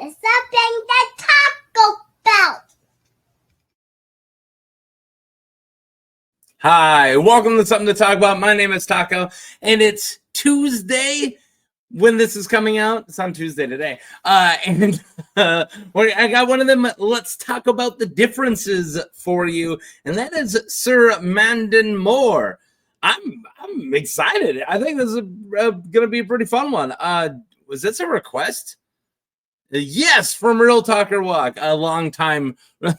It's something to talk about. Hi, welcome to Something to Talk About. My name is Taco, and it's Tuesday when this is coming out. It's on Tuesday today. I got one of them. Let's talk about the differences for you, and that is Sir Mandon Moore. I'm excited. I think this is going to be a pretty fun one. Was this a request? Yes, from Real Talker Walk. A long time.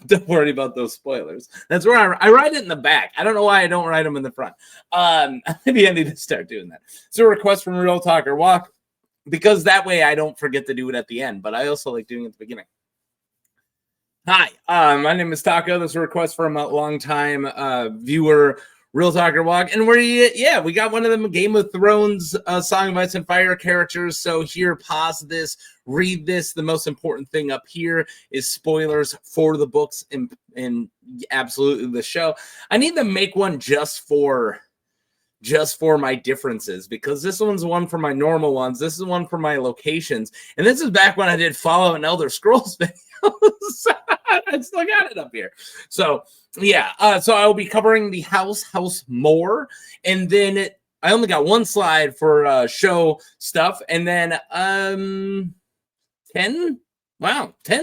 Don't worry about those spoilers. That's where I write it in the back. I don't know why I don't write them in the front. Maybe I need to start doing that. It's a request from Real Talker Walk because that way I don't forget to do it at the end. But I also like doing it at the beginning. Hi, my name is Taco. This is a request from a long-time viewer, Real Talker Walk, and we got one of them Game of Thrones Song of Ice and Fire characters. So here, pause this, read this. The most important thing up here is spoilers for the books and absolutely the show. I need to make one just for my differences, because this one's one for my normal ones. This is one for my locations, and this is back when I did Fallout and Elder Scrolls videos. I still got it up here. So yeah, so I will be covering the House Moore, and then I only got one slide for show stuff, and then 10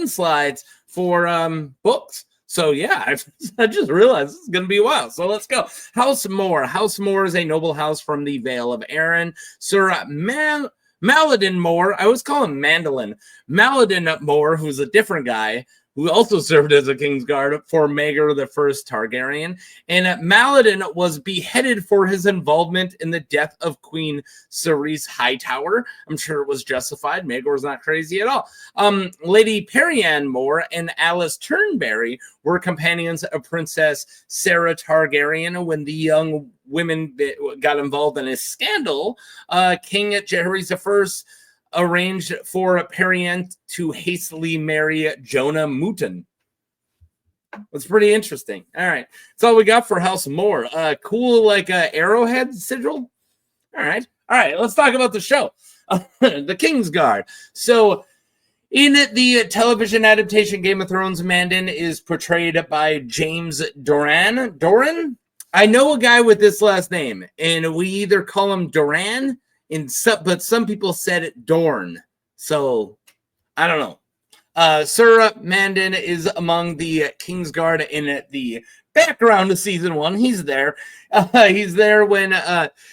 slides for books. So yeah, I just realized this is going to be a while. So let's go. House Moore. House Moore is a noble house from the Vale of Arryn. Sir Mandon Moore. I always call him Mandolin. Mandon Moore, who's a different guy, who also served as a Kingsguard for Maegor the First Targaryen. And Mandon was beheaded for his involvement in the death of Queen Cerise Hightower. I'm sure it was justified. Maegor's not crazy at all. Lady Pertain Moore and Alice Turnberry were companions of Princess Sarah Targaryen when the young women got involved in a scandal. King Joffrey I arranged for Pertain to hastily marry Jonah Mouton. That's pretty interesting. All right. That's all we got for House Moore. Cool, like arrowhead sigil. All right. Let's talk about the show. The Kingsguard. So in the television adaptation Game of Thrones, Mandon is portrayed by James Doran. Doran? I know a guy with this last name, and we either call him Doran, but some people said it Dorn. So I don't know. Sir Mandon is among the Kingsguard in the background of season 1. He's there. He's there when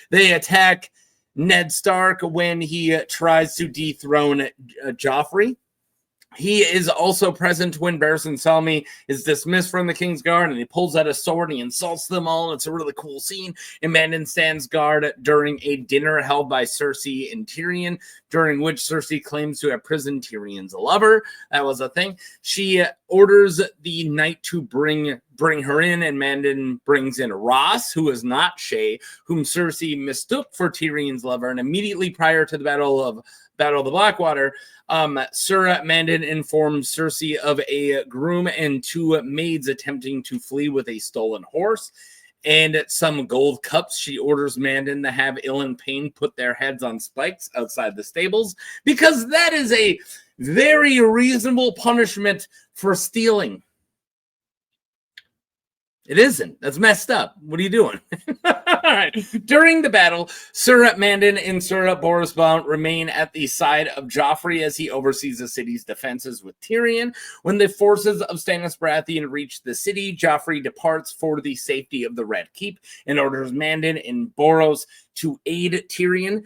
they attack Ned Stark when he tries to dethrone Joffrey. He is also present when Barristan Selmy is dismissed from the Kingsguard, and he pulls out a sword and he insults them all. It's a really cool scene. And Mandon stands guard during a dinner held by Cersei and Tyrion, during which Cersei claims to have imprisoned Tyrion's lover. That was a thing. She orders the knight to bring her in, and Mandon brings in Ross, who is not Shae, whom Cersei mistook for Tyrion's lover. And immediately prior to the Battle of the Blackwater, Sir Mandon informs Cersei of a groom and 2 maids attempting to flee with a stolen horse and some gold cups. She orders Mandon to have Ill and Payne put their heads on spikes outside the stables, because that is a very reasonable punishment for stealing. It isn't. That's messed up. What are you doing? All right. During the battle, Sir Mandon and Sir Boros Bout remain at the side of Joffrey as he oversees the city's defenses with Tyrion. When the forces of Stannis Baratheon reach the city, Joffrey departs for the safety of the Red Keep and orders Mandon and Boros to aid Tyrion.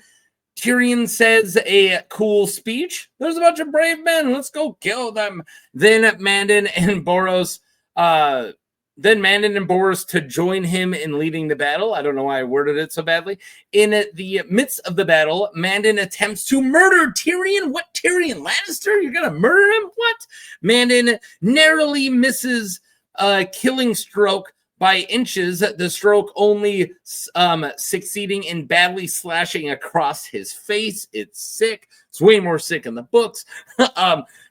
Tyrion says a cool speech. There's a bunch of brave men. Let's go kill them. Then Mandon and Boros to join him in leading the battle. I don't know why I worded it so badly. In the midst of the battle, Mandon attempts to murder Tyrion. What, Tyrion Lannister? You're going to murder him? What? Mandon narrowly misses a killing stroke by inches, the stroke only succeeding in badly slashing across his face. It's sick. It's way more sick in the books.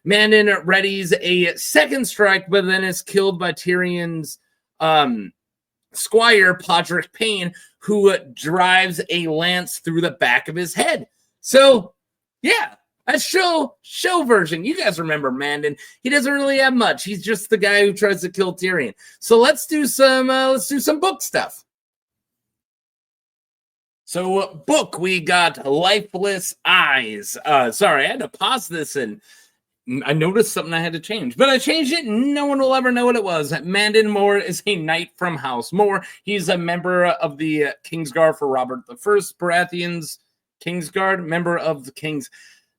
Mandon readies a second strike, but then is killed by Tyrion's squire, Pod Payne, who drives a lance through the back of his head. So, yeah, A show version. You guys remember Mandon? He doesn't really have much. He's just the guy who tries to kill Tyrion. So let's do some book stuff. So book, we got Lifeless Eyes. Sorry, I had to pause this and I noticed something I had to change, but I changed it. No one will ever know what it was. Mandon Moore is a knight from House Moore. He's a member of the Kingsguard for Robert I Baratheon's Kingsguard, member of the King's.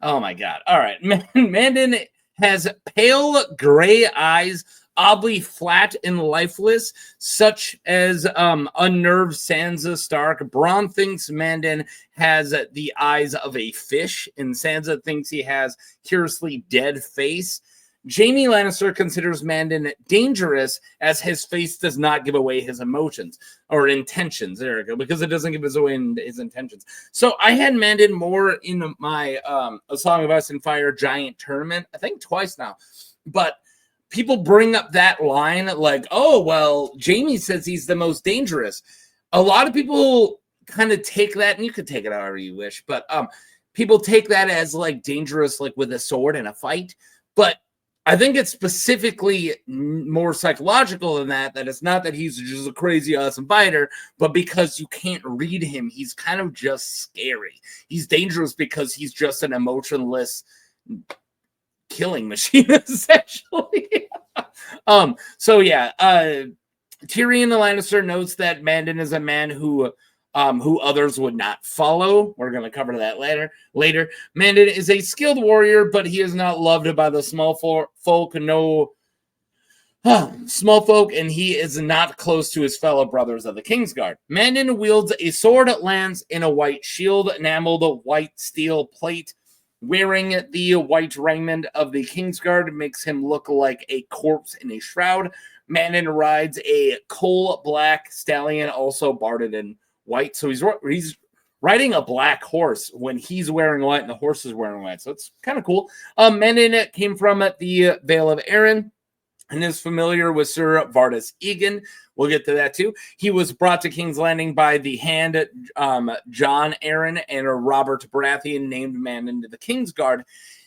Oh my God. All right. Mandon has pale gray eyes, oddly flat and lifeless, such as unnerved Sansa Stark. Bronn thinks Mandon has the eyes of a fish, and Sansa thinks he has curiously dead face. Jaime Lannister considers Mandon dangerous as his face does not give away his emotions or intentions. There we go, because it doesn't give away his intentions. So I had Mandon Moore in my A Song of Ice and Fire giant tournament, I think twice now. But people bring up that line like, oh, well, Jaime says he's the most dangerous. A lot of people kind of take that, and you could take it however you wish, but people take that as like dangerous, like with a sword in a fight. But I think it's specifically more psychological than that, that it's not that he's just a crazy awesome fighter, but because you can't read him, he's kind of just scary. He's dangerous because he's just an emotionless killing machine, essentially. So yeah, Tyrion the Lannister notes that Mandon is a man who others would not follow. We're going to cover that later. Mandon is a skilled warrior, but he is not loved by the small folk. Small folk, and he is not close to his fellow brothers of the Kingsguard. Mandon wields a sword that lands in a white shield, enameled white steel plate. Wearing the white raiment of the Kingsguard makes him look like a corpse in a shroud. Mandon rides a coal black stallion, also barded in white. So he's riding a black horse when he's wearing white and the horse is wearing white. So it's kind of cool. Mandon came from the Vale of Arryn and is familiar with Sir Vardis Egan. We'll get to that too. He was brought to King's Landing by the hand John Arryn and Robert Baratheon named Mandon to the Kingsguard.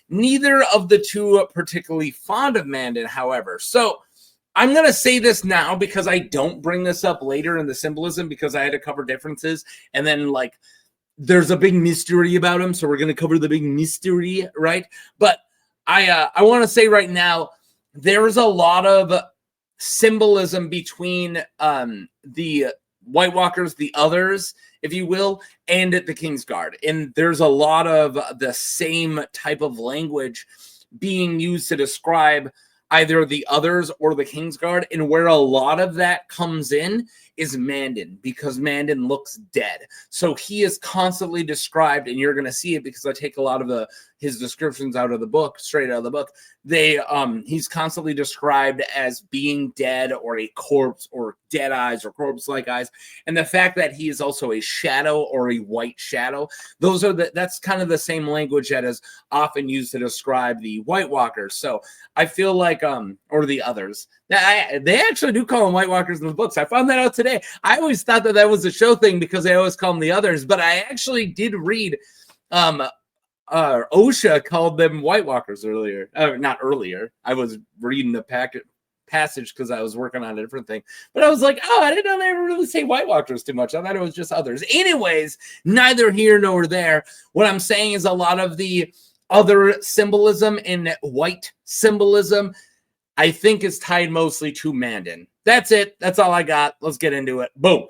Neither of the two are particularly fond of Mandon, however. So I'm going to say this now because I don't bring this up later in the symbolism because I had to cover differences. And then, like, there's a big mystery about him. So we're going to cover the big mystery, right? But I want to say right now, there's a lot of symbolism between the White Walkers, the others, if you will, and the Kingsguard. And there's a lot of the same type of language being used to describe either the others or the Kingsguard, and where a lot of that comes in is Mandon, because Mandon looks dead. So he is constantly described, and you're going to see it because I take a lot of his descriptions out of the book, straight out of the book. He's constantly described as being dead or a corpse or dead eyes or corpse-like eyes. And the fact that he is also a shadow or a white shadow, that's kind of the same language that is often used to describe the White Walkers. So I feel like, or the others, they actually do call them White Walkers in the books. I found that out today. I always thought that was a show thing because they always call them the others, but I actually did read OSHA called them White Walkers earlier. Not earlier. I was reading the passage because I was working on a different thing. But I was like, oh, I didn't know they ever really say White Walkers too much. I thought it was just others. Anyways, neither here nor there. What I'm saying is a lot of the other symbolism and white symbolism, I think, is tied mostly to Mandon. That's it. That's all I got. Let's get into it. Boom.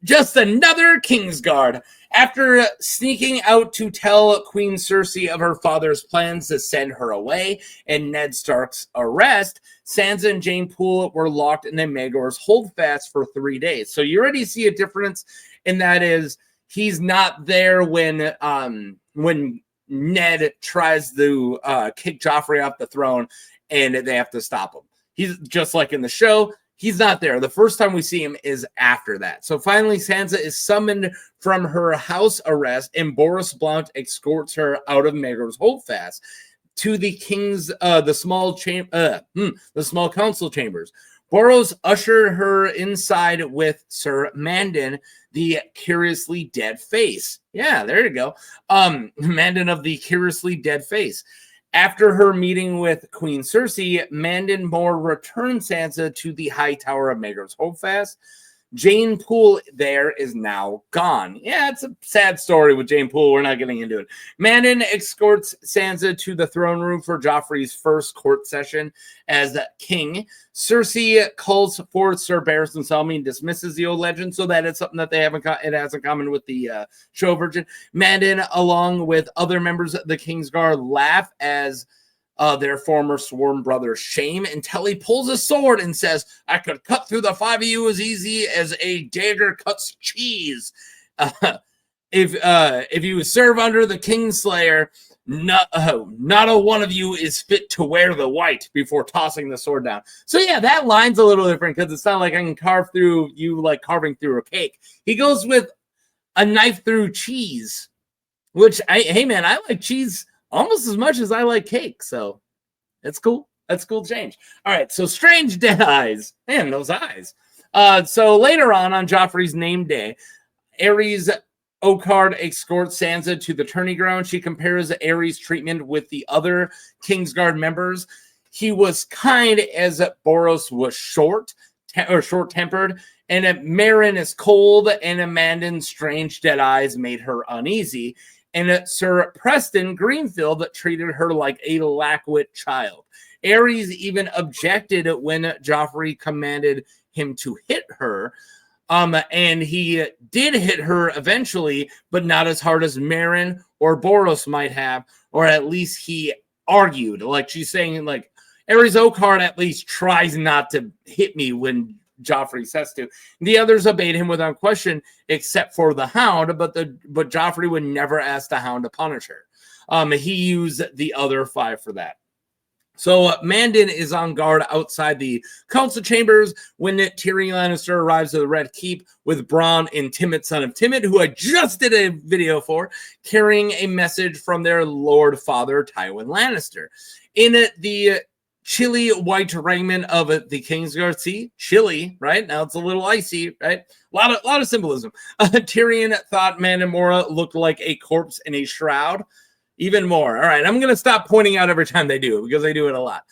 Just another Kingsguard. After sneaking out to tell Queen Cersei of her father's plans to send her away and Ned Stark's arrest, Sansa and Jane Poole were locked in the Maegor's holdfast for 3 days. So you already see a difference, and that is he's not there when Ned tries to kick Joffrey off the throne and they have to stop him. He's just like in the show. He's not there. The first time we see him is after that. So finally, Sansa is summoned from her house arrest, and Boris Blount escorts her out of Maegor's holdfast to the king's the small council chambers, Boros ushered her inside with Sir Mandon, the curiously dead face. Yeah, there you go. Mandon of the curiously dead face. After her meeting with Queen Cersei, Mandon Moore returned Sansa to the High Tower of Maegor's Holdfast. Jane Poole there is now gone. Yeah, it's a sad story with Jane Poole. We're not getting into it. Mandon escorts Sansa to the throne room for Joffrey's first court session as king. Cersei calls for Sir Barristan Selmy and dismisses the old legend, so that it's something that they haven't it has in common with the show version. Mandon, along with other members of the Kingsguard, laugh as their former sworn brother shame until he pulls a sword and says, "I could cut through the five of you as easy as a dagger cuts cheese. If you serve under the Kingslayer, not a one of you is fit to wear the white," before tossing the sword down. So yeah, that line's a little different because it's not like I can carve through you like carving through a cake. He goes with a knife through cheese, which hey man, I like cheese almost as much as I like cake, so it's cool. That's a cool change. All right, so strange dead eyes. Man, those eyes. So later on Joffrey's name day, Aerys Oakheart escorts Sansa to the tourney ground. She compares Aerys' treatment with the other Kingsguard members. He was kind as Boros was short-tempered, and Meryn is cold, and Amandon's strange dead eyes made her uneasy. And Sir Preston Greenfield treated her like a lackwit child. Aerys even objected when Joffrey commanded him to hit her. And he did hit her eventually, but not as hard as Meryn or Boros might have, or at least he argued. Like she's saying, like, Aerys Oakheart at least tries not to hit me when Joffrey says to. The others obeyed him without question, except for the Hound, but Joffrey would never ask the Hound to punish her. He used the other five for that. So Mandon is on guard outside the council chambers when Tyrion Lannister arrives at the Red Keep with Bronn and Timett, son of Timett, who I just did a video for, carrying a message from their Lord Father Tywin Lannister. In the chilly white raiment of the Kingsguard. See, chilly, right? Now it's a little icy, right? A lot of symbolism. Tyrion thought Mandon Moore looked like a corpse in a shroud. Even more. All right, I'm going to stop pointing out every time they do it because they do it a lot.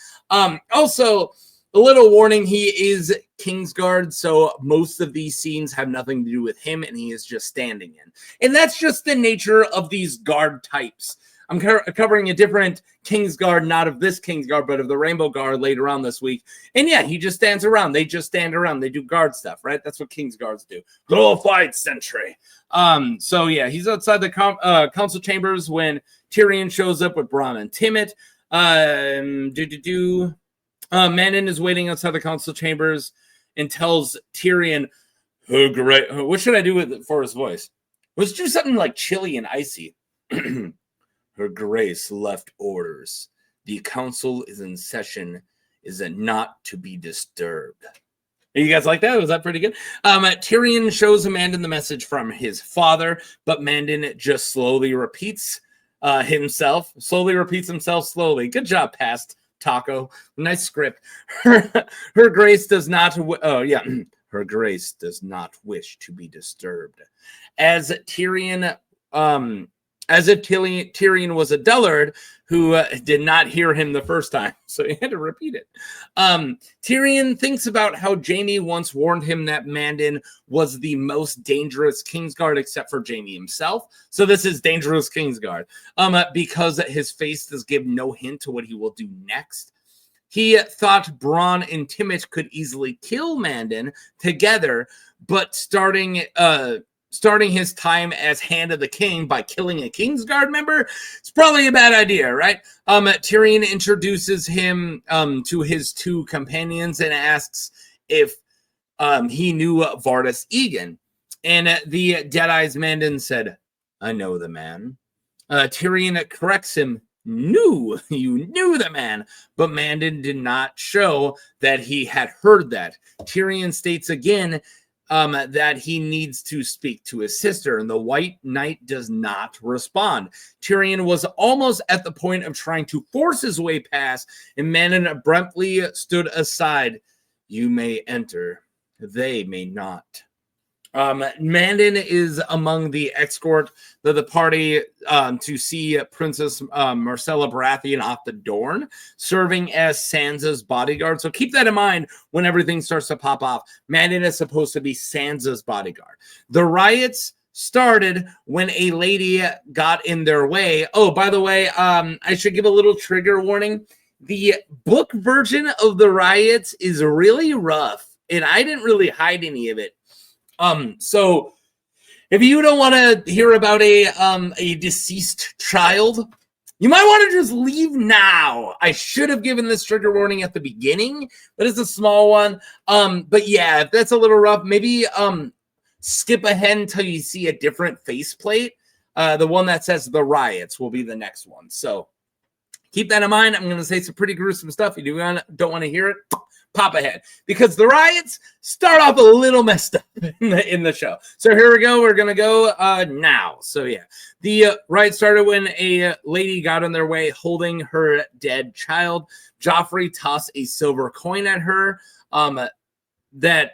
Also, a little warning, he is Kingsguard, so most of these scenes have nothing to do with him, and he is just standing in. And that's just the nature of these guard types. I'm covering a different Kingsguard, not of this Kingsguard, but of the Rainbow Guard later on this week. And yeah, he just stands around. They just stand around. They do guard stuff, right? That's what Kingsguards do. Glorified sentry. So yeah, he's outside the council chambers when Tyrion shows up with Bronn and Timett. Mandon is waiting outside the council chambers and tells Tyrion, "Oh, great." What should I do for his voice? Let's do something like chilly and icy. Her Grace left orders. The council is in session. Is it not to be disturbed? You guys like that? Was that pretty good? Tyrion shows Mandon the message from his father, but Mandon just slowly repeats himself. Slowly. Good job, past Taco. Nice script. Her Grace does not. Her Grace does not wish to be disturbed. As Tyrion was a dullard who did not hear him the first time, so he had to repeat it. Tyrion thinks about how Jaime once warned him that Mandon was the most dangerous Kingsguard except for Jaime himself. So this is dangerous Kingsguard because his face does give no hint to what he will do next. He thought Bronn and Timett could easily kill Mandon together, but starting his time as Hand of the King by killing a Kingsguard member, it's probably a bad idea, right? Tyrion introduces him to his two companions and asks if he knew Vardis Egan. And the Deadeyes Mandon said, "I know the man." Tyrion corrects him, "You knew the man," but Mandon did not show that he had heard that. Tyrion states again that he needs to speak to his sister, and the White Knight does not respond. Tyrion was almost at the point of trying to force his way past, and Mandon abruptly stood aside You may enter, they may not. Mandon is among the escort of the party to see Princess Marcella Baratheon off the Dorne, serving as Sansa's bodyguard. So keep that in mind when everything starts to pop off. Mandon is supposed to be Sansa's bodyguard. The riots started when a lady got in their way. Oh, by the way, I should give a little trigger warning. The book version of the riots is really rough, and I didn't really hide any of it. So if you don't want to hear about a deceased child, you might want to just leave now. I should have given this trigger warning at the beginning, but it's a small one. But yeah, if that's a little rough, maybe skip ahead until you see a different faceplate. The one that says the riots will be the next one. So keep that in mind. I'm going to say some pretty gruesome stuff. If you don't want to hear it, pop ahead, because the riots start off a little messed up in the show. So here we go. We're going to go now. So yeah, the riot started when a lady got in their way holding her dead child. Joffrey tossed a silver coin at her that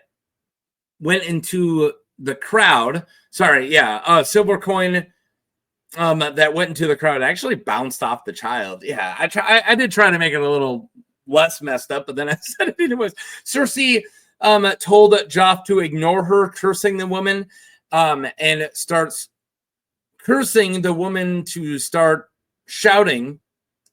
went into the crowd. Silver coin that went into the crowd actually bounced off the child. Yeah, I did try to make it a little less messed up, but then I said it anyways. Cersei told Joff to ignore her, cursing the woman, and starts cursing the woman to start shouting.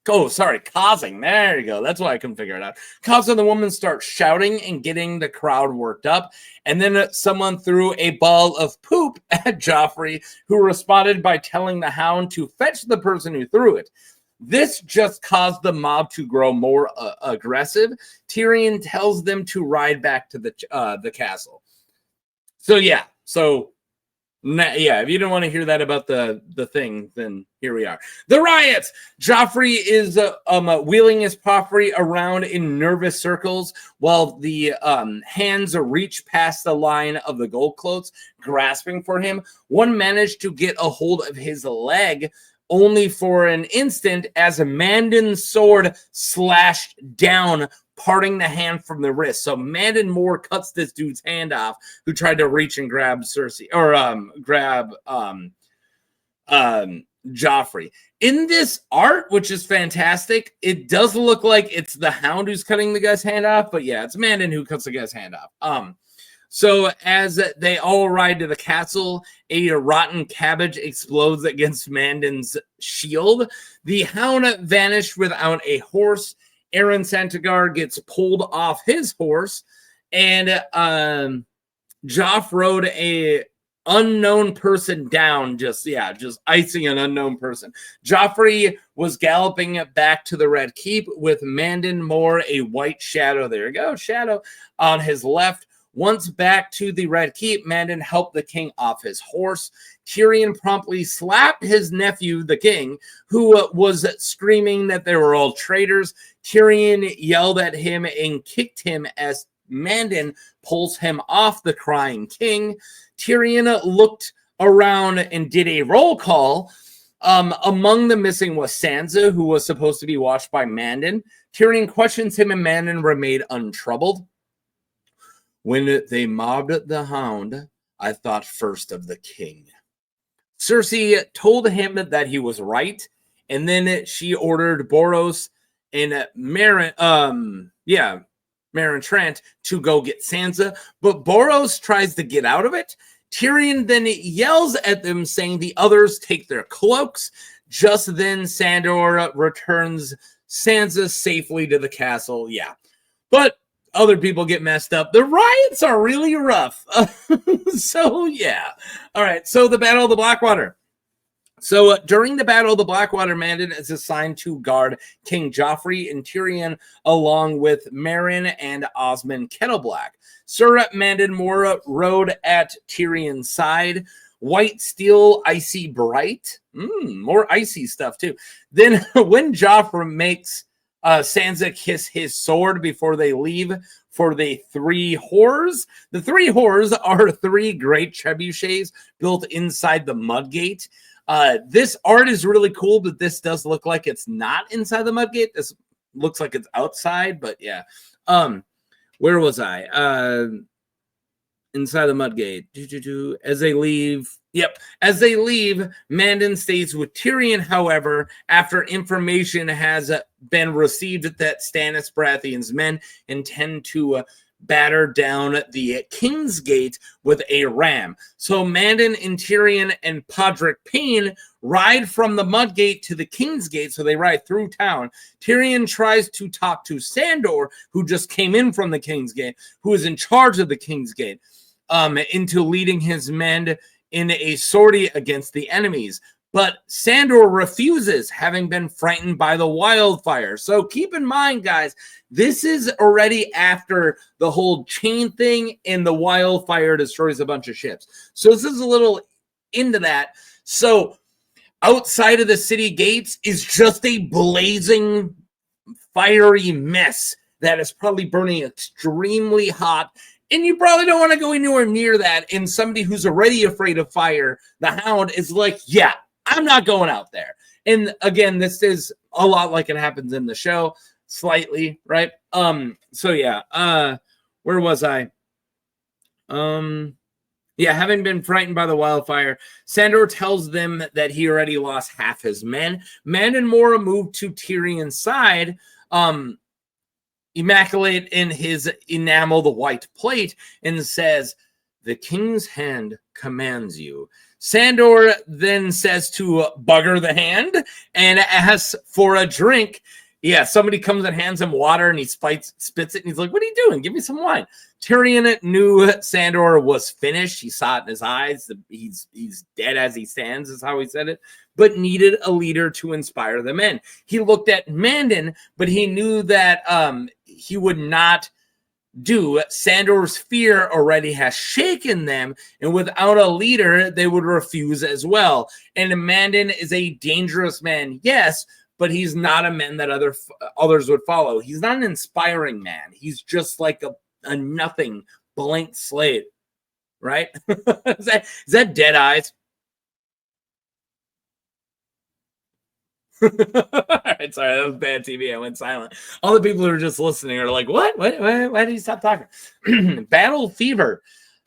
Causing. There you go. That's why I couldn't figure it out. Causing the woman start shouting and getting the crowd worked up. And then someone threw a ball of poop at Joffrey, who responded by telling the Hound to fetch the person who threw it. This just caused the mob to grow more aggressive. Tyrion tells them to ride back to the castle. If you don't want to hear that about the thing, then here we are. The riots. Joffrey is wheeling his palfrey around in nervous circles while the hands reach past the line of the gold cloaks, grasping for him. One managed to get a hold of his leg, only for an instant, as a Mandon's sword slashed down, parting the hand from the wrist. So Mandon Moore cuts this dude's hand off, who tried to reach and grab Cersei, or grab Joffrey. In this art, which is fantastic, it does look like it's the Hound who's cutting the guy's hand off, but yeah, it's Mandon who cuts the guy's hand off. So as they all ride to the castle, a rotten cabbage explodes against Mandon's shield. The Hound vanished without a horse. Aaron Santagar gets pulled off his horse, and Joff rode a unknown person down, just icing an unknown person. Joffrey was galloping back to the Red Keep with Mandon Moore, a white shadow, there you go, shadow, on his left. Once back to the Red Keep, Mandon helped the king off his horse. Tyrion promptly slapped his nephew, the king, who was screaming that they were all traitors. Tyrion yelled at him and kicked him as Mandon pulls him off the crying king. Tyrion looked around and did a roll call. Among the missing was Sansa, who was supposed to be watched by Mandon. Tyrion questions him and Mandon remained untroubled. When they mobbed the Hound, I thought first of the king. Cersei told him that he was right, and then she ordered Boros and Meryn Trant to go get Sansa, but Boros tries to get out of it. Tyrion then yells at them, saying the others take their cloaks. Just then, Sandor returns Sansa safely to the castle. Yeah, but other people get messed up. The riots are really rough. So, yeah. All right. So, the Battle of the Blackwater. So, during the Battle of the Blackwater, Mandon is assigned to guard King Joffrey and Tyrion, along with Meryn and Osmond Kettleblack. Sir Mandon Moore rode at Tyrion's side. White steel, icy bright. More icy stuff, too. Then, when Joffrey makes Sansa kiss his sword before they leave for the three whores. The three whores are three great trebuchets built inside the Mudgate. This art is really cool, but this does look like it's not inside the Mudgate. This looks like it's outside, but yeah. where was I? Inside the Mudgate. As they leave. Yep. As they leave, Mandon stays with Tyrion, however, after information has been received that Stannis Baratheon's men intend to batter down the King's Gate with a ram. So Mandon and Tyrion and Pod Payne ride from the Mudgate to the King's Gate, so they ride through town. Tyrion tries to talk to Sandor, who just came in from the King's Gate, who is in charge of the King's Gate, into leading his men in a sortie against the enemies. But Sandor refuses, having been frightened by the wildfire. So keep in mind, guys, this is already after the whole chain thing and the wildfire destroys a bunch of ships. So this is a little into that. So outside of the city gates is just a blazing, fiery mess that is probably burning extremely hot. And you probably don't want to go anywhere near that. And somebody who's already afraid of fire, the Hound, is like, yeah, I'm not going out there. And again, this is a lot like it happens in the show, slightly, right? So yeah, where was I? Yeah, having been frightened by the wildfire, Sandor tells them that he already lost half his men. Mandon Moore moved to Tyrion's side, immaculate in his enamel, the white plate, and says, "The king's hand commands you." Sandor then says to bugger the hand and asks for a drink. Yeah, somebody comes and hands him water and he spits it and he's like, "What are you doing? Give me some wine." Tyrion knew Sandor was finished. He saw it in his eyes. He's dead as he stands, is how he said it, but needed a leader to inspire the men. He looked at Mandon, but he knew that he would not do. Sandor's fear already has shaken them, and without a leader, they would refuse as well. And Mandon is a dangerous man, yes, but he's not a man that others would follow. He's not an inspiring man. He's just like a nothing, blank slate, right? Is that dead eyes? All right, sorry, that was bad TV. I went silent. All the people who are just listening are like, what? Why did he stop talking? Battle fever.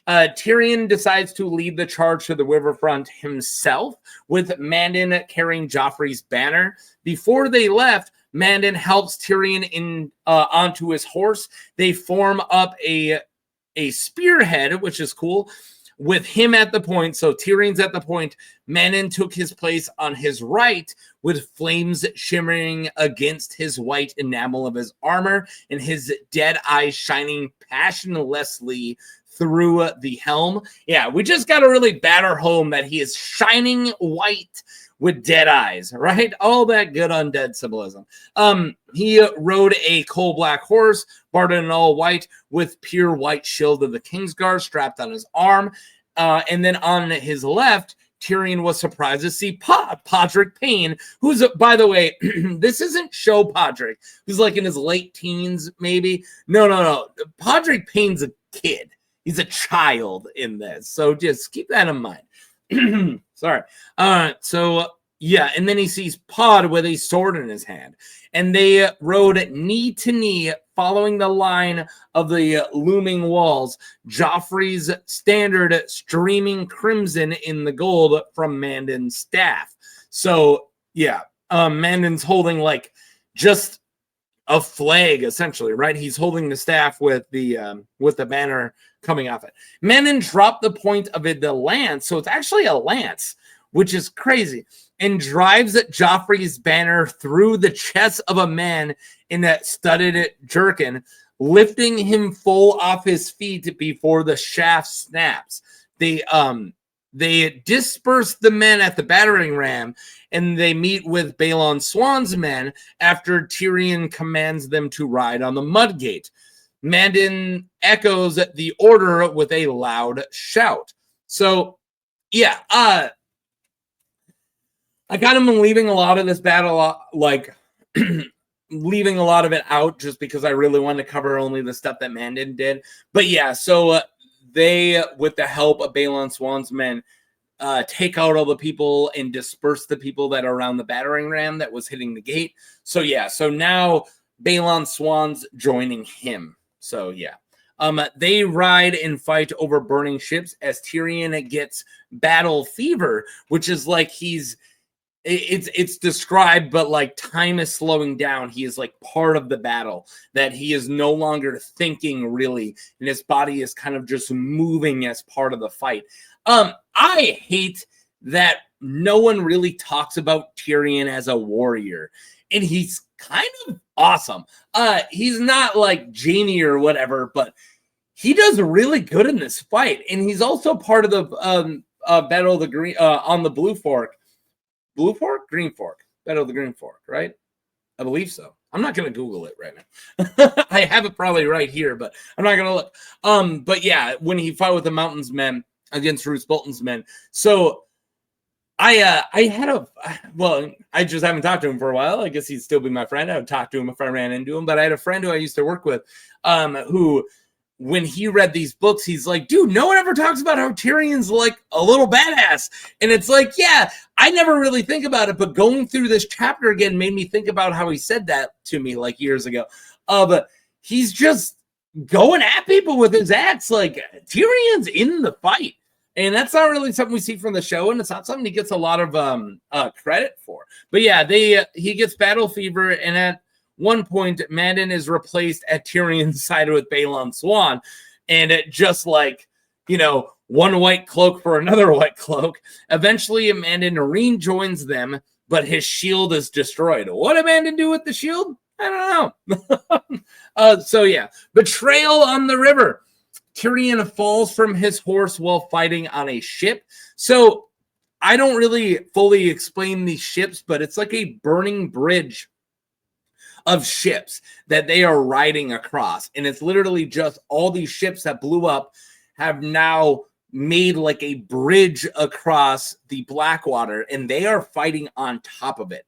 Tyrion decides to lead the charge to the riverfront himself, with Mandon carrying Joffrey's banner. Before they left, Mandon helps Tyrion onto his horse. They form up a spearhead, which is cool, with him at the point. So Tyrion's at the point. Mandon took his place on his right, with flames shimmering against his white enamel of his armor and his dead eyes shining passionlessly through the helm. Yeah, we just got to really batter home that he is shining white with dead eyes, right? All that good undead symbolism. He rode a coal black horse, barded in all white, with pure white shield of the Kingsguard strapped on his arm. And then on his left, Tyrion was surprised to see Pod Payne, who's, by the way, this isn't show Podrick, who's like in his late teens, maybe. No. Pod Payne's a kid. He's a child in this. So just keep that in mind. Sorry. So yeah, and then he sees Pod with a sword in his hand. And they rode knee to knee, following the line of the looming walls, Joffrey's standard streaming crimson in the gold from Mandon's staff. So yeah, Mandon's holding like just a flag, essentially, right? He's holding the staff with the banner coming off it. Mandon dropped the point of the lance, so it's actually a lance, which is crazy, and drives Joffrey's banner through the chest of a man in that studded jerkin, lifting him full off his feet before the shaft snaps. They disperse the men at the battering ram, and they meet with Balon Swan's men after Tyrion commands them to ride on the Mudgate. Mandon echoes the order with a loud shout. So, yeah, I got him leaving a lot of this battle, like leaving a lot of it out just because I really wanted to cover only the stuff that Mandon did. But yeah, so they, with the help of Balon Swan's men, take out all the people and disperse the people that are around the battering ram that was hitting the gate. So yeah, so now Balon Swan's joining him. So yeah. They ride and fight over burning ships as Tyrion gets battle fever, which is like it's described, but like time is slowing down. He is like part of the battle, that he is no longer thinking really, and his body is kind of just moving as part of the fight. I hate that no one really talks about Tyrion as a warrior, and he's kind of awesome. He's not like Jaime or whatever, but he does really good in this fight, and he's also part of the Battle of the Green on the Blue Fork. Blue Fork? Green Fork. Battle of the Green Fork, right? I believe so. I'm not going to Google it right now. I have it probably right here, but I'm not going to look. But yeah, when he fought with the Mountain's men against Roose Bolton's men. So I just haven't talked to him for a while. I guess he'd still be my friend. I would talk to him if I ran into him. But I had a friend who I used to work with who, when he read these books, he's like, dude, no one ever talks about how Tyrion's like a little badass. And it's like, yeah, I never really think about it, but going through this chapter again made me think about how he said that to me like years ago. But he's just going at people with his axe. Like, Tyrion's in the fight. And that's not really something we see from the show, and it's not something he gets a lot of credit for. But yeah, he gets battle fever, and at one point, Mandon is replaced at Tyrion's side with Balon Swan, and it just like, one white cloak for another white cloak. Eventually, Mandon rejoins them, but his shield is destroyed. What did Mandon do with the shield? I don't know. So yeah, betrayal on the river. Tyrion falls from his horse while fighting on a ship. So I don't really fully explain these ships, but it's like a burning bridge of ships that they are riding across. And it's literally just all these ships that blew up have now made like a bridge across the Blackwater, and they are fighting on top of it.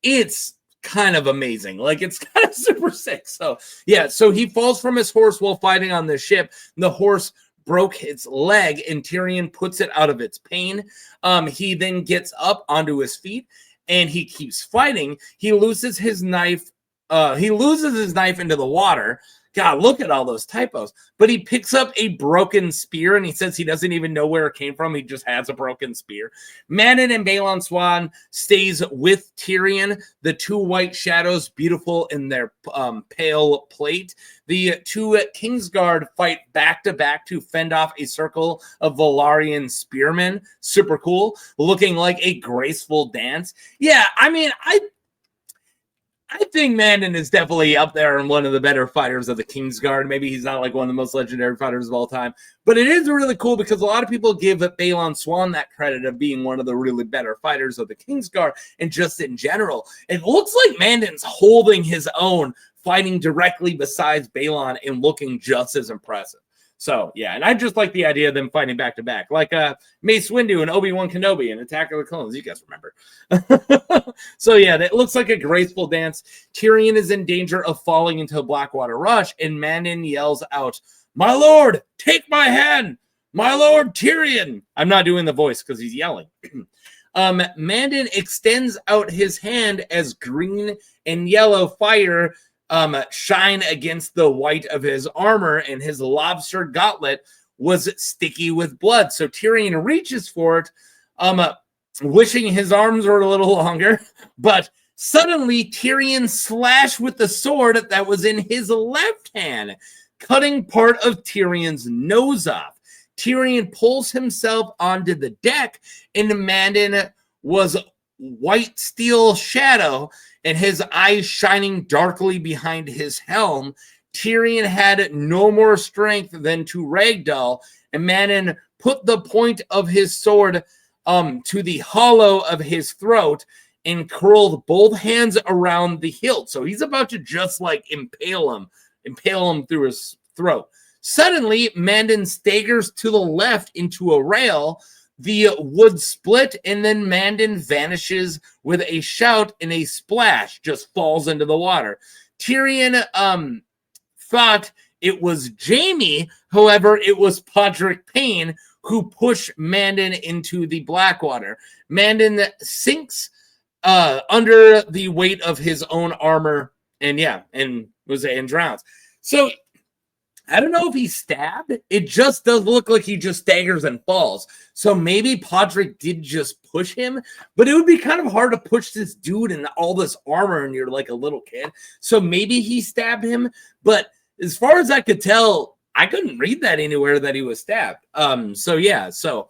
It's kind of amazing. Like, it's kind of super sick. So yeah, so he falls from his horse while fighting on the ship. The horse broke its leg, and Tyrion puts it out of its pain. He then gets up onto his feet, and he keeps fighting. He loses his knife. He loses his knife into the water. God, look at all those typos. But he picks up a broken spear, and he says he doesn't even know where it came from. He just has a broken spear. Mandon and Balon Swan stays with Tyrion. The two white shadows, beautiful in their pale plate. The two Kingsguard fight back to back to fend off a circle of Valyrian spearmen. Super cool. Looking like a graceful dance. Yeah, I mean, I think Mandon is definitely up there and one of the better fighters of the Kingsguard. Maybe he's not like one of the most legendary fighters of all time, but it is really cool because a lot of people give Balon Swan that credit of being one of the really better fighters of the Kingsguard, and just in general. It looks like Mandon's holding his own, fighting directly besides Balon and looking just as impressive. So, yeah, and I just like the idea of them fighting back-to-back, like Mace Windu and Obi-Wan Kenobi in Attack of the Clones. You guys remember. So, yeah, that looks like a graceful dance. Tyrion is in danger of falling into a Blackwater rush, and Mandon yells out, "My lord, take my hand! My lord Tyrion!" I'm not doing the voice because he's yelling. Mandon extends out his hand as green and yellow fire shine against the white of his armor, and his lobster gauntlet was sticky with blood. So Tyrion reaches for it, wishing his arms were a little longer, but suddenly Tyrion slashed with the sword that was in his left hand, cutting part of Tyrion's nose off. Tyrion pulls himself onto the deck, and Mandon was white steel shadow, and his eyes shining darkly behind his helm. Tyrion had no more strength than to ragdoll, and Mandon put the point of his sword to the hollow of his throat and curled both hands around the hilt. So he's about to just like impale him through his throat. Suddenly, Mandon staggers to the left into a rail. The wood split, and then Mandon vanishes with a shout, and a splash just falls into the water. Tyrion thought it was Jaime. However, it was Pod Payne who pushed Mandon into the Blackwater. Mandon sinks under the weight of his own armor, and drowns. So I don't know if he's stabbed. It just does look like he just staggers and falls. So maybe Podrick did just push him, but it would be kind of hard to push this dude in all this armor and you're like a little kid. So maybe he stabbed him. But as far as I could tell, I couldn't read that anywhere that he was stabbed. So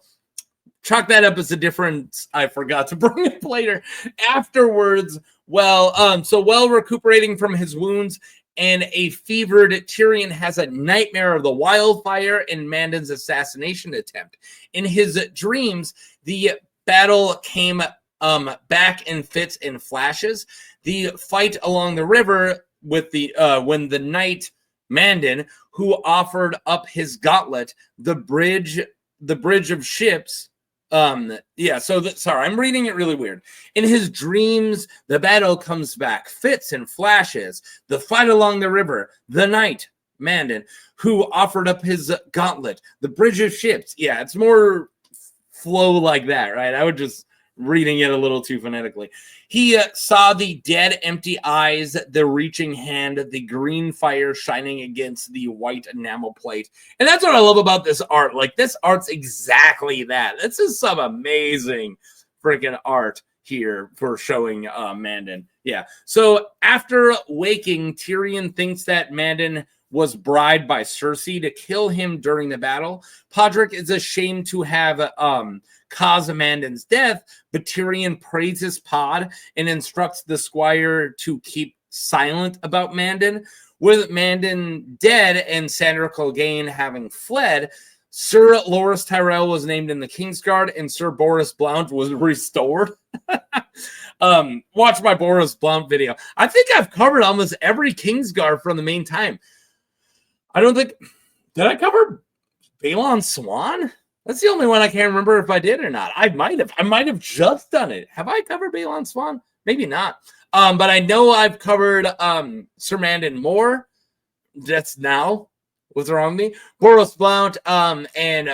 chalk that up as a difference I forgot to bring up later. Afterwards, while recuperating from his wounds and a fevered Tyrion has a nightmare of the wildfire and Mandon's assassination attempt. In his dreams, the battle came back in fits and flashes. The fight along the river with when the knight Mandon, who offered up his gauntlet, the bridge of ships. Sorry, I'm reading it really weird. In his dreams, the battle comes back, fits and flashes. The fight along the river, the knight Mandon, who offered up his gauntlet, the bridge of ships. Yeah, it's more flow like that, right? I would just reading it a little too phonetically. He saw the dead, empty eyes, the reaching hand, the green fire shining against the white enamel plate. And that's what I love about this art. Like, this art's exactly that. This is some amazing freaking art here for showing Mandon. Yeah. So after waking, Tyrion thinks that Mandon was bribed by Cersei to kill him during the battle. Podrick is ashamed to have caused Mandon's death, but Tyrion praises Pod and instructs the squire to keep silent about Mandon. With Mandon dead and Sandor Clegane having fled, Sir Loras Tyrell was named in the Kingsguard and Sir Boros Blount was restored. Watch my Boros Blount video. I think I've covered almost every Kingsguard from the main time. I don't think... Did I cover Balon Swan? That's the only one I can't remember if I did or not. I might have just done it. Have I covered Balon Swan? Maybe not. But I know I've covered Sir Mandon Moore. That's now. What's wrong with me? Boros Blount and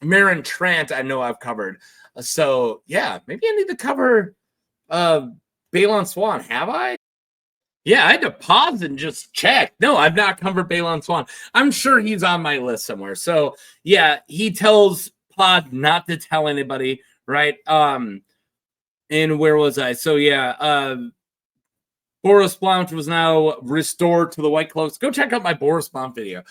Meryn Trant I know I've covered. So, yeah, maybe I need to cover Balon Swan. Have I? Yeah, I had to pause and just check. No, I've not covered Balon Swan. I'm sure he's on my list somewhere. So, yeah, he tells Pod not to tell anybody, right? And where was I? So, yeah, Boros Blount was now restored to the White Cloaks. Go check out my Boros Blount video.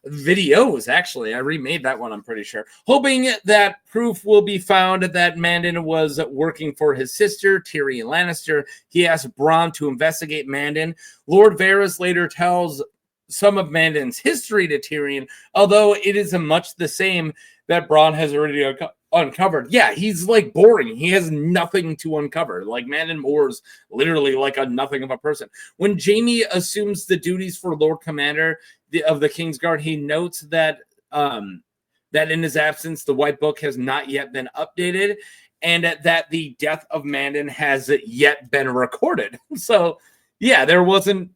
Videos, actually. I remade that one, I'm pretty sure. Hoping that proof will be found that Mandon was working for his sister, Tyrion Lannister. He asked Bronn to investigate Mandon. Lord Varys later tells some of Mandon's history to Tyrion, although it is much the same that Bronn has already uncovered. Yeah, he's like boring. He has nothing to uncover. Like Mandon Moore's literally like a nothing of a person. When Jaime assumes the duties for Lord Commander of the Kingsguard, he notes that that in his absence, the White Book has not yet been updated, and that the death of Mandon has yet been recorded. So, yeah, there wasn't.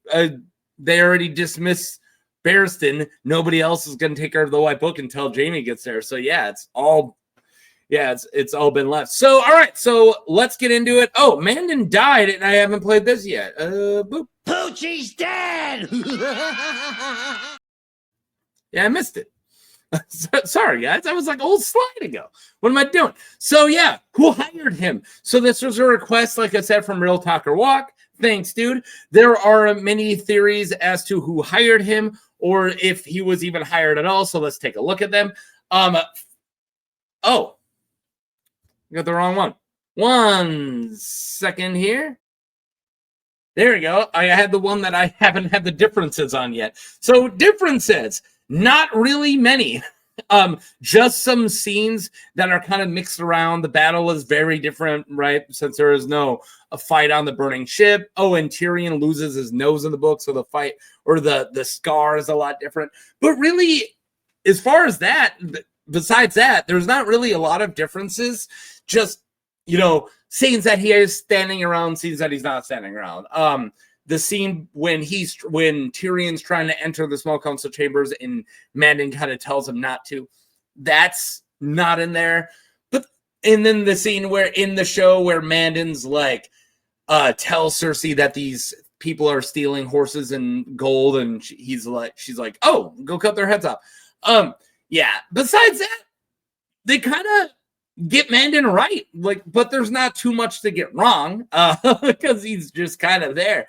They already dismissed Barristan. Nobody else is going to take care of the White Book until Jaime gets there. So, yeah, it's all been left. So, all right, so let's get into it. Oh, Mandon died, and I haven't played this yet. Boop. Poochie's dead! Yeah, I missed it. Sorry, guys. That was like a whole slide ago. What am I doing? So, yeah, who hired him? So this was a request, like I said, from Real Talker Walk. Thanks, dude. There are many theories as to who hired him or if he was even hired at all. So let's take a look at them. Oh, I got the wrong one. 1 second here. There we go. I had the one that I haven't had the differences on yet. So differences, not really many. Just some scenes that are kind of mixed around. The battle is very different, right? Since there is a fight on the burning ship. Oh, and Tyrion loses his nose in the book, so the fight or the scar is a lot different. But really, as far as that, besides that, there's not really a lot of differences. Just, scenes that he is standing around, scenes that he's not standing around. The scene when Tyrion's trying to enter the small council chambers and Mandon kind of tells him not to, that's not in there. And then the scene where in the show where Mandon's like tells Cersei that these people are stealing horses and gold, and she's like, oh, go cut their heads off. Yeah. Besides that, they kind of get Mandon right, but there's not too much to get wrong, because he's just kind of there.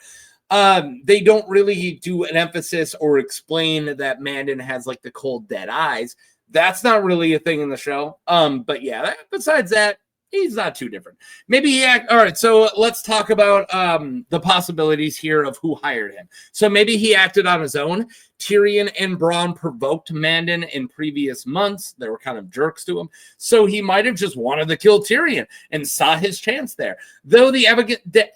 They don't really do an emphasis or explain that Mandon has like the cold dead eyes. That's not really a thing in the show. But yeah, besides that, he's not too different. Maybe all right, so let's talk about the possibilities here of who hired him. So maybe he acted on his own. Tyrion and Bronn provoked Mandon in previous months. They were kind of jerks to him. So he might have just wanted to kill Tyrion and saw his chance there. Though the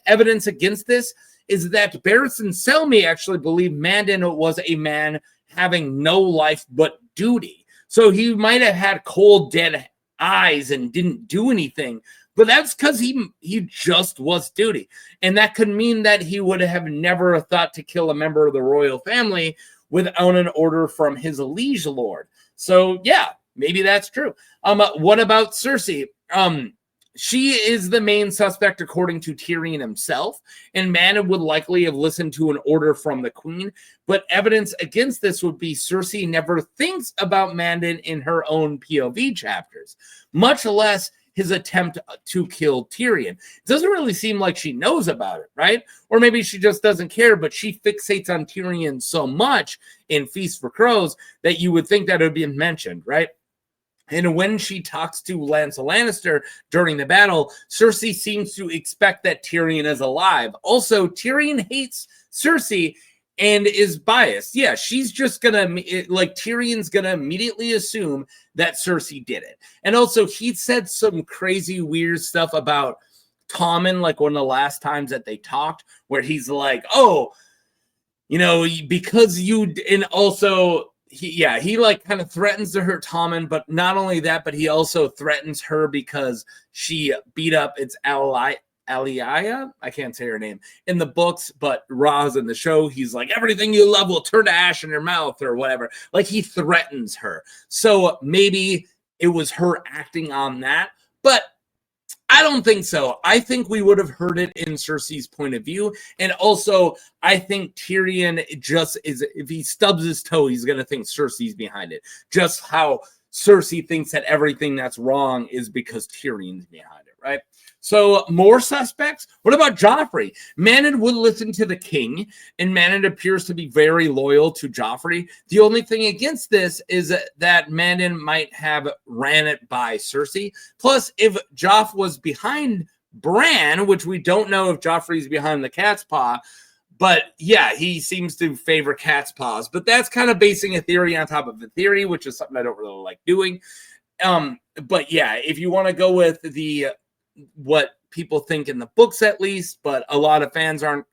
evidence against this is that Barristan Selmy actually believed Mandon was a man having no life but duty. So he might have had cold, dead eyes and didn't do anything, but that's because he just was duty. And that could mean that he would have never thought to kill a member of the royal family without an order from his liege lord. So yeah, maybe that's true. What about Cersei? She is the main suspect according to Tyrion himself, and Mandon would likely have listened to an order from the queen, but evidence against this would be Cersei never thinks about Mandon in her own POV chapters, much less his attempt to kill Tyrion. It doesn't really seem like she knows about it, right? Or maybe she just doesn't care, but she fixates on Tyrion so much in Feast for Crows that you would think that it would be mentioned, right? And when she talks to Lancel Lannister during the battle, Cersei seems to expect that Tyrion is alive. Also, Tyrion hates Cersei and is biased. Yeah, she's just Tyrion's gonna immediately assume that Cersei did it. And also, he said some crazy, weird stuff about Tommen, like one of the last times that they talked, where he's like, oh, because you, and also, he like kind of threatens to hurt Tommen, but not only that, but he also threatens her because she beat up its Aliaya. I can't say her name in the books, but Roz in the show, he's like, everything you love will turn to ash in your mouth or whatever. Like he threatens her. So maybe it was her acting on that, but I don't think so. I think we would have heard it in Cersei's point of view. And also, I think Tyrion just is, if he stubs his toe, he's going to think Cersei's behind it. Just how Cersei thinks that everything that's wrong is because Tyrion's behind it, right? So, more suspects? What about Joffrey? Mandon would listen to the king, and Mandon appears to be very loyal to Joffrey. The only thing against this is that Mandon might have ran it by Cersei. Plus, if Joff was behind Bran, which we don't know if Joffrey's behind the cat's paw, but yeah, he seems to favor cat's paws. But that's kind of basing a theory on top of a theory, which is something I don't really like doing. But yeah, if you want to go with what people think in the books, at least, but a lot of fans aren't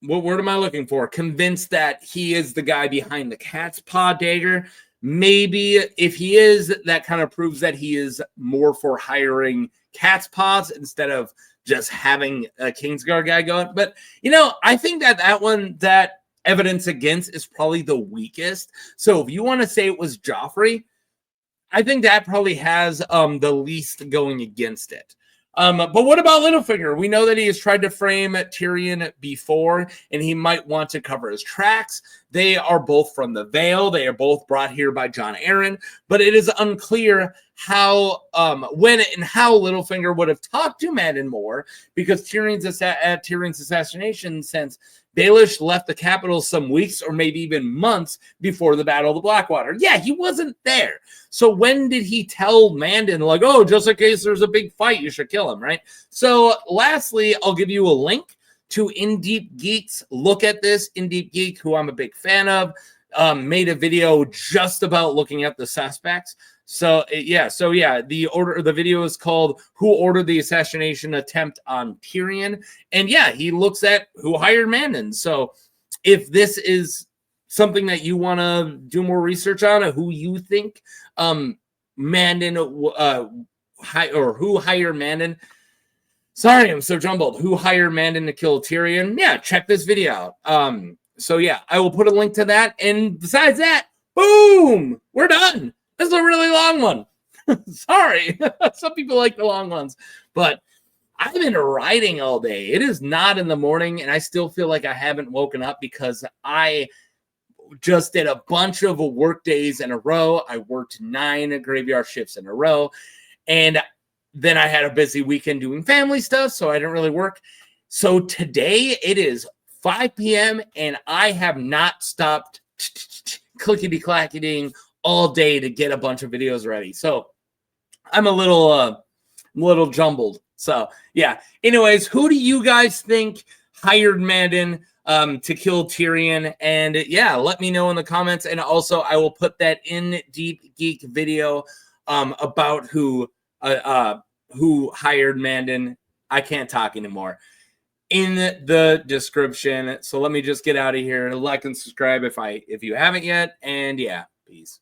what word am I looking for? Convinced that he is the guy behind the cat's paw dagger. Maybe if he is, that kind of proves that he is more for hiring cat's paws instead of just having a Kingsguard guy going. But I think that evidence against is probably the weakest. So if you want to say it was Joffrey, I think that probably has the least going against it. But what about Littlefinger? We know that he has tried to frame Tyrion before, and he might want to cover his tracks. They are both from the Vale. They are both brought here by Jon Arryn, but it is unclear how, when and how Littlefinger would have talked to Mandon Moore, because Tyrion's assassination, since Baelish left the capital some weeks or maybe even months before the Battle of the Blackwater. Yeah, he wasn't there. So when did he tell Mandon, like, oh, just in case there's a big fight, you should kill him, right? So lastly, I'll give you a link to In Deep Geek's look at this. In Deep Geek, who I'm a big fan of, made a video just about looking at the suspects. So the video is called "Who Ordered the Assassination Attempt on Tyrion?" And yeah, he looks at who hired Mandon. So if this is something that you want to do more research on, or who you think Mandon or who hired Mandon. Sorry, I'm so jumbled. Who hired Mandon to kill Tyrion? Yeah, check this video out. So yeah, I will put a link to that. And besides that, boom, we're done. This is a really long one. Sorry. Some people like the long ones, but I've been writing all day. It is not in the morning, and I still feel like I haven't woken up because I just did a bunch of work days in a row. I worked 9 graveyard shifts in a row, and then I had a busy weekend doing family stuff, so I didn't really work. So today it is 5 p.m. and I have not stopped clickety-clacketing all day to get a bunch of videos ready. So I'm a little jumbled. So yeah. Anyways, who do you guys think hired Mandon to kill Tyrion? And yeah, let me know in the comments. And also I will put that in Deep Geek video about who hired Mandon. I can't talk anymore. In the description. So let me just get out of here. Like and subscribe if you haven't yet. And yeah, peace.